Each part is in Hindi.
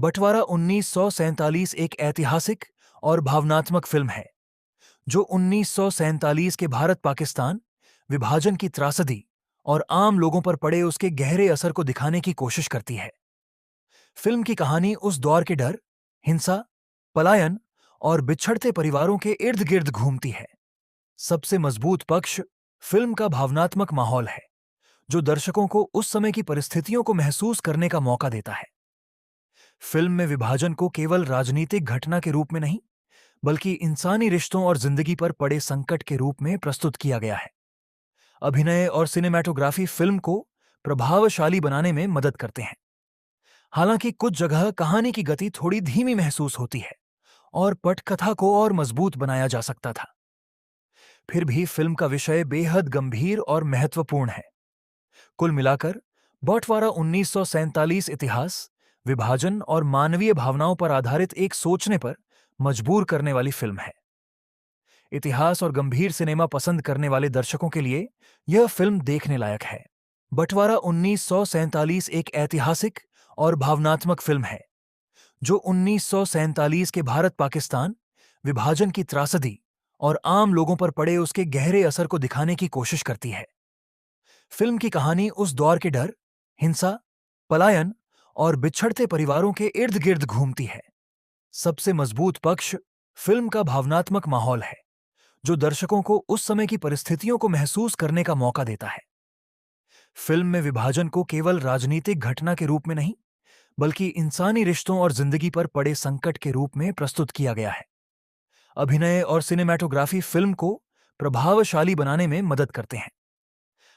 बंटवारा 1947 एक ऐतिहासिक और भावनात्मक फिल्म है जो 1947 के भारत-पाकिस्तान विभाजन की त्रासदी और आम लोगों पर पड़े उसके गहरे असर को दिखाने की कोशिश करती है। फिल्म की कहानी उस दौर के डर, हिंसा, पलायन और बिछड़ते परिवारों के इर्द-गिर्द घूमती है। सबसे मजबूत पक्ष फिल्म का भावनात्मक माहौल है, जो दर्शकों को उस समय की परिस्थितियों को महसूस करने का मौका देता है। फिल्म में विभाजन को केवल राजनीतिक घटना के रूप में नहीं, बल्कि इंसानी रिश्तों और जिंदगी पर पड़े संकट के रूप में प्रस्तुत किया गया है। अभिनय और सिनेमैटोग्राफी फिल्म को प्रभावशाली बनाने में मदद करते हैं। हालांकि कुछ जगह कहानी की गति थोड़ी धीमी महसूस होती है और पटकथा को और मजबूत बनाया जा सकता था। फिर भी फिल्म का विषय बेहद गंभीर और महत्वपूर्ण है। कुल मिलाकर बंटवारा 1947 इतिहास, विभाजन और मानवीय भावनाओं पर आधारित एक सोचने पर मजबूर करने वाली फिल्म है। इतिहास और गंभीर सिनेमा पसंद करने वाले दर्शकों के लिए यह फिल्म देखने लायक है। बंटवारा 1947 एक ऐतिहासिक और भावनात्मक फिल्म है जो 1947 के भारत-पाकिस्तान विभाजन की त्रासदी और आम लोगों पर पड़े उसके गहरे असर को दिखाने की कोशिश करती है। फिल्म की कहानी उस दौर के डर, हिंसा, पलायन और बिछड़ते परिवारों के इर्द-गिर्द घूमती है। सबसे मजबूत पक्ष फिल्म का भावनात्मक माहौल है, जो दर्शकों को उस समय की परिस्थितियों को महसूस करने का मौका देता है। फिल्म में विभाजन को केवल राजनीतिक घटना के रूप में नहीं, बल्कि इंसानी रिश्तों और जिंदगी पर पड़े संकट के रूप में प्रस्तुत किया गया है। अभिनय और सिनेमैटोग्राफी फिल्म को प्रभावशाली बनाने में मदद करते हैं।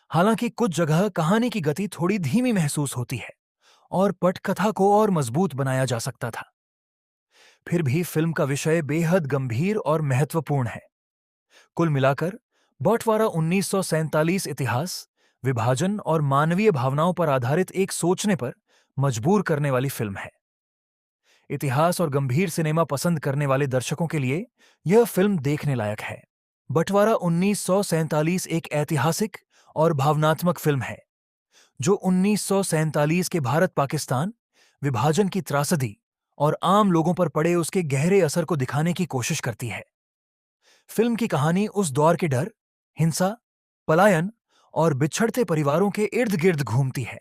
हालांकि कुछ जगह कहानी की गति थोड़ी धीमी महसूस होती है और पटकथा को और मजबूत बनाया जा सकता था। फिर भी फिल्म का विषय बेहद गंभीर और महत्वपूर्ण है। कुल मिलाकर बंटवारा 1947 इतिहास, विभाजन और मानवीय भावनाओं पर आधारित एक सोचने पर मजबूर करने वाली फिल्म है। इतिहास और गंभीर सिनेमा पसंद करने वाले दर्शकों के लिए यह फिल्म देखने लायक है। बंटवारा 1947 एक ऐतिहासिक और भावनात्मक फिल्म है जो 1947 के भारत-पाकिस्तान विभाजन की त्रासदी और आम लोगों पर पड़े उसके गहरे असर को दिखाने की कोशिश करती है। फिल्म की कहानी उस दौर के डर, हिंसा, पलायन और बिछड़ते परिवारों के इर्द-गिर्द घूमती है।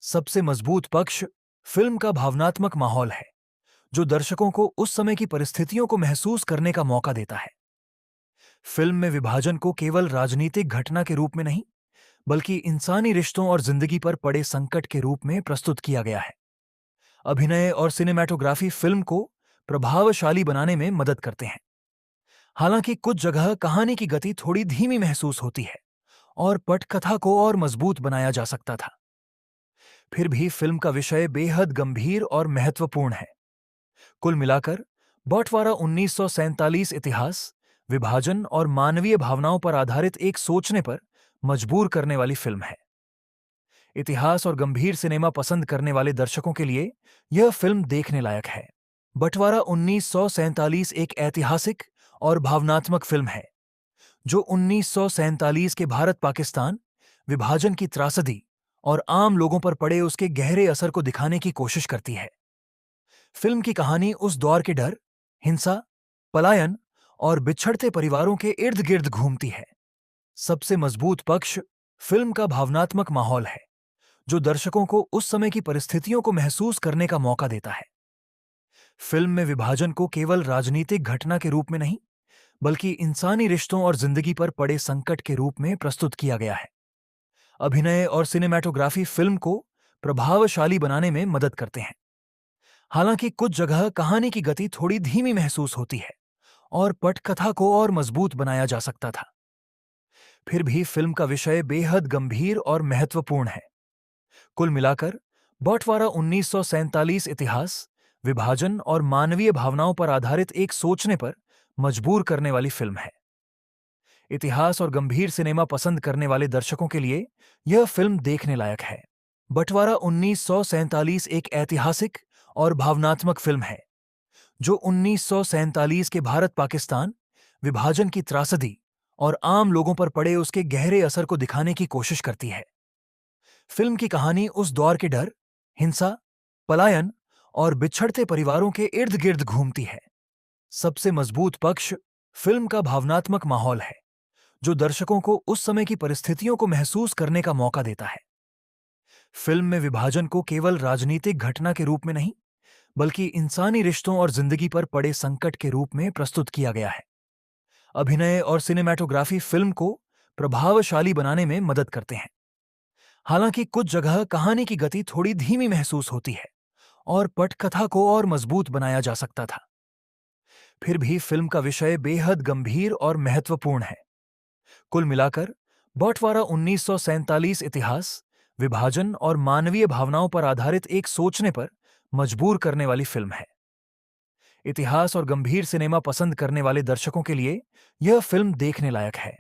सबसे मजबूत पक्ष फिल्म का भावनात्मक माहौल है, जो दर्शकों को उस समय की परिस्थितियों को महसूस करने का मौका देता है। फिल्म में विभाजन को केवल राजनीतिक घटना के रूप में नहीं, बल्कि इंसानी रिश्तों और जिंदगी पर पड़े संकट के रूप में प्रस्तुत किया गया है। अभिनय और सिनेमैटोग्राफी फिल्म को प्रभावशाली बनाने में मदद करते हैं। हालांकि कुछ जगह कहानी की गति थोड़ी धीमी महसूस होती है और पटकथा को और मजबूत बनाया जा सकता था। फिर भी फिल्म का विषय बेहद गंभीर और महत्वपूर्ण है। कुल मिलाकर बंटवारा 1947 इतिहास, विभाजन और मानवीय भावनाओं पर आधारित एक सोचने पर मजबूर करने वाली फिल्म है। इतिहास और गंभीर सिनेमा पसंद करने वाले दर्शकों के लिए यह फिल्म देखने लायक है। बंटवारा 1947 एक ऐतिहासिक और भावनात्मक फिल्म है जो 1947 के भारत-पाकिस्तान विभाजन की त्रासदी और आम लोगों पर पड़े उसके गहरे असर को दिखाने की कोशिश करती है। फिल्म की कहानी उस दौर के डर, हिंसा, पलायन और बिछड़ते परिवारों के इर्द-गिर्द घूमती है। सबसे मजबूत पक्ष फिल्म का भावनात्मक माहौल है, जो दर्शकों को उस समय की परिस्थितियों को महसूस करने का मौका देता है। फिल्म में विभाजन को केवल राजनीतिक घटना के रूप में नहीं, बल्कि इंसानी रिश्तों और जिंदगी पर पड़े संकट के रूप में प्रस्तुत किया गया है। अभिनय और सिनेमैटोग्राफी फिल्म को प्रभावशाली बनाने में मदद करते हैं। हालांकि कुछ जगह कहानी की गति थोड़ी धीमी महसूस होती है और पटकथा को और मजबूत बनाया जा सकता था। फिर भी फिल्म का विषय बेहद गंभीर और महत्वपूर्ण है। कुल मिलाकर बंटवारा 1947 इतिहास, विभाजन और मानवीय भावनाओं पर आधारित एक सोचने पर मजबूर करने वाली फिल्म है। इतिहास और गंभीर सिनेमा पसंद करने वाले दर्शकों के लिए यह फिल्म देखने लायक है। बंटवारा 1947 एक ऐतिहासिक और भावनात्मक फिल्म है जो 1947 के भारत-पाकिस्तान विभाजन की त्रासदी और आम लोगों पर पड़े उसके गहरे असर को दिखाने की कोशिश करती है। फिल्म की कहानी उस दौर के डर, हिंसा, पलायन और बिछड़ते परिवारों के इर्द गिर्द घूमती है। सबसे मजबूत पक्ष फिल्म का भावनात्मक माहौल है, जो दर्शकों को उस समय की परिस्थितियों को महसूस करने का मौका देता है। फिल्म में विभाजन को केवल राजनीतिक घटना के रूप में नहीं, बल्कि इंसानी रिश्तों और जिंदगी पर पड़े संकट के रूप में प्रस्तुत किया गया है। अभिनय और सिनेमैटोग्राफी फिल्म को प्रभावशाली बनाने में मदद करते हैं। हालांकि कुछ जगह कहानी की गति थोड़ी धीमी महसूस होती है और पटकथा को और मजबूत बनाया जा सकता था। फिर भी फिल्म का विषय बेहद गंभीर और महत्वपूर्ण है। कुल मिलाकर बॉटवारा 1947 इतिहास, विभाजन और मानवीय भावनाओं पर आधारित एक सोचने पर मजबूर करने वाली फिल्म है। इतिहास और गंभीर सिनेमा पसंद करने वाले दर्शकों के लिए यह फिल्म देखने लायक है।